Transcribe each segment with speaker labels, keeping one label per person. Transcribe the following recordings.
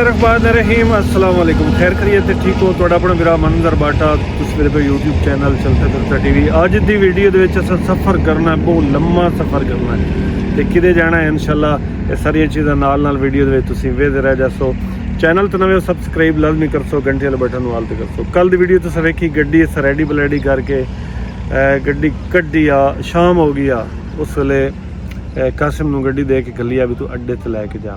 Speaker 1: बिस्मिल्लाहिर्रहमानिर्रहीम अस्सलाम वालेकुम। खैर करिए तो ठीक हो। तो अपना मेरा मंजर बाटा तुस मेरे पे यूट्यूब चैनल चलता फिरता टीवी। अज की वीडियो असा सफ़र करना है, बहुत लम्मा सफ़र करना है तो कि जाना है इंशाल्लाह। ये सारिया चीज़ा नाल वीडियो वेखते रह जासो। चैनल तो नवे सबसक्राइब लाजमी कर सो, घंटे वाले बटन वाल कर सो। कल की वीडियो तुस वेखी गड्डी रेडी बलैडी करके गड्डी कड्डी आ, शाम हो गई आ। उस वेले कासिम नूं गड्डी दे के गली आ भी तू अड्डे ते लैके जा।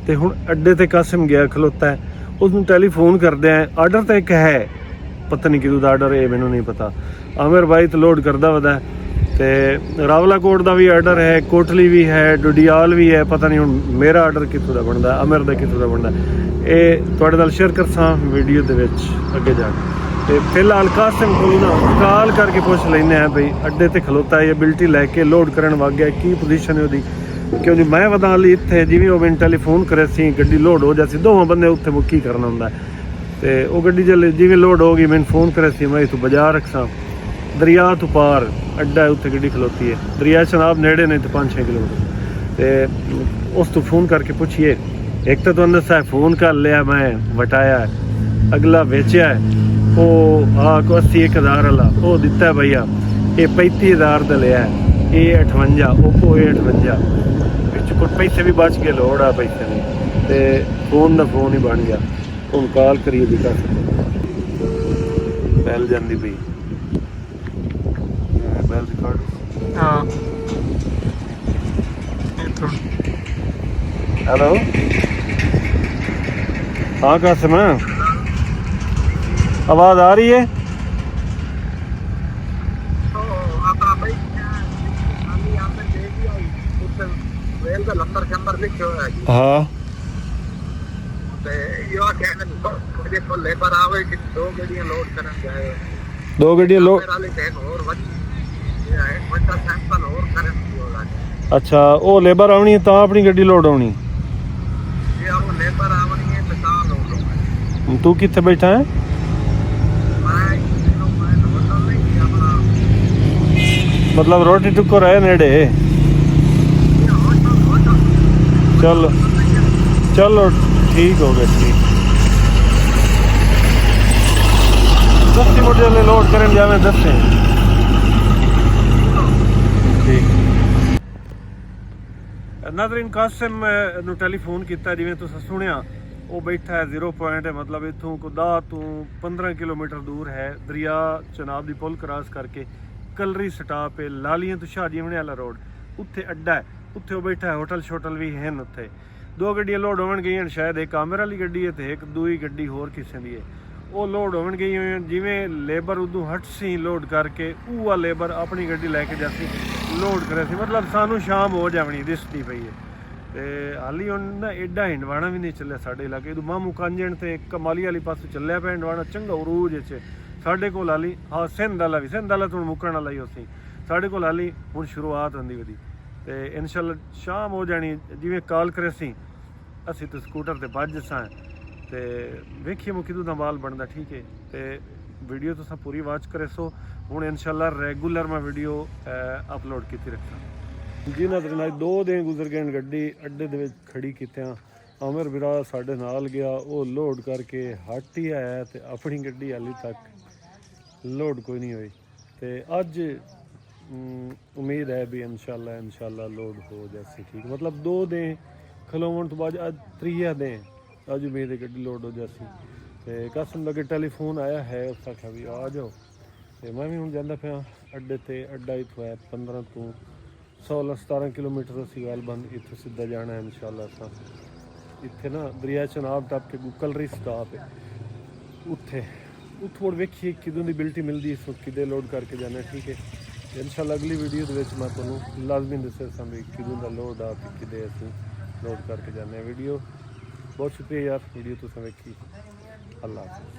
Speaker 1: तो हुण अड्डे ते कासिम गया खलोता है, उसनूं टैलीफोन करदे हैं। आर्डर तो एक है, पता नहीं किदों दा आर्डर है मैनूं नहीं पता। आमिर भाई तो लोड करदा वदा ते रावलाकोट का भी आर्डर है, कोटली भी है, डुडियाल भी है। पता नहीं हुण मेरा आर्डर कित्थों दा बनदा, आमिर दा कित्थों दा बनदा। ये तुहाडे नाल शेयर करसां वीडियो दे विच अगे जा के। फिलहाल कासिम को ना कॉल करके पूछ लेने हैं भाई अड्डे ते खलोता है, एबिलिटी लैके लोड करन वग गया, की पोजीशन है उसकी। क्योंकि मैं वधा ली इत्थे जिवें वो मैंने टैलीफोन करे सी गड्डी लोड हो जासी, दोवें बंदे उत्थे मुक्की करना हुंदा है। तो वो गड्डी जिवें लोड हो गई मैंने फोन करे सी, मैं तू बाजार रखसा दरिया तो पार अड्डा है, उत्थे गड्डी खलोती है। दरिया चनाब नेड़े नहीं तो 5-6 किलोमीटर। तो उस तो फोन करके पूछिए, एक तो अंदर सा फोन कर लिया मैं वटाया है, अगला बेचा है वो को 80-1000 वाला वो दिता है भैया, ये 35,000 का लिया है, ये 58 ओप्पो A58 कुछ पैसे भी बच गए, लोड़ आ पैसे नहीं। तो फोन का फोन ही बन गया। हम कॉल करिए भी कर सकते बैल जाती पई बैल रिकॉर्ड। हाँ हेलो, हाँ कासिम आवाज़ आ रही है? हाँ दो गड्डियां लोड। अच्छा वो लेबर आनी है तो अपनी गड्डी लोड आनी। तू कित्थे बैठा है? मतलब रोटी टुक्को रहे नेड़े। चलो चलो ठीक हो गया, ठीक। 10 मुझे लोड करें जावे 10 ठीक। नाज़रीन कासिम नूं टैलीफोन किया जिवें तुसीं सुनिया, वो बैठा है 0 पॉइंट है, मतलब इत्थों कुदा तो 15 किलोमीटर दूर है। दरिया चनाब दी पुल क्रॉस करके कलरी स्टाप है, लालियां तो शाह जीवने वाला रोड, उत्थे अड्डा है, उत्थे वो बैठा है। होटल शोटल भी हैं उत्थे। 2 गड्डियां लोड होवन गई, शायद एक आमिर वाली गड्डी है तो एक दूई गड्डी होर किसी की है, वो लोड होवन गई। जिवें लेबर उदों हट सी लोड करके वो लेबर अपनी गड्डी लैके जाती लोड करे सी, मतलब सानू शाम हो जावनी दिसती पई है। तो हाली हुण ना एडा हिंडवाना भी नहीं चलिया साडे इलाके। मामू कांजण ते कमाली वाली पासों चलिया पिया हिंडवाना, चंगा उरूज च साडे कोल हाली। हाँ सिंध वाला भी, सिंध वाला तो हुण मुक्कण वाला ही उसी साडे कोल हाली हुण शुरुआत होंदी वधी। तो इंशाल्लाह शाम हो जानी जिवें कॉल करे सी असीं तो स्कूटर ते भज सां। तो वेखिए मुझे किदों दा माल बनदा, ठीक है। तो वीडियो तुसां पूरी वॉच करे सो। हुण इंशाल्लाह रेगुलर मैं वीडियो अपलोड कीती रखा। जी नाज़रीन अज 2 दिन गुजर गए, गड्डी अड्डे दे विच खड़ी कीतियां। आमिर बिरा साडे नाल गया, वो लोड करके हट ही आया तो अपनी गड्डी हाली तक लोड कोई नहीं हुई। तो अज उम्मीद है भी इंशाल्लाह लोड हो जासी, ठीक। मतलब 2 दिन खलोवन तो बाद अज 3 दिन, अज उम्मीद है गड्डी लोड हो जासी। तो कासिम लगे टैलीफोन आया है, उस आखा भी आ जाओ। तो मैं भी हूँ जाता पाया अड्डे ते। अड्डा इत्थों है 15 तो 16-17 किलोमीटर असी गलबंद इत्थों सीधा जाना है इंशाल्लाह। असां इत्थे ना दरिया चनाब टप के कलरी स्टाप है, उत्थे उत्थों वेखिए किदों दी बिल्टी मिलती इस वक्त किदे लोड करके जाना, ठीक है। इंशाल्लाह अगली वीडियो दे विच मैं तुहानूं लाजमी दस्सां भी किदों दा लोड आ ते किदे असीं लोड करके जाने। वीडियो बहुत शुक्रिया यार, वीडियो तुसीं वेखी। अल्लाह हाफ़िज़।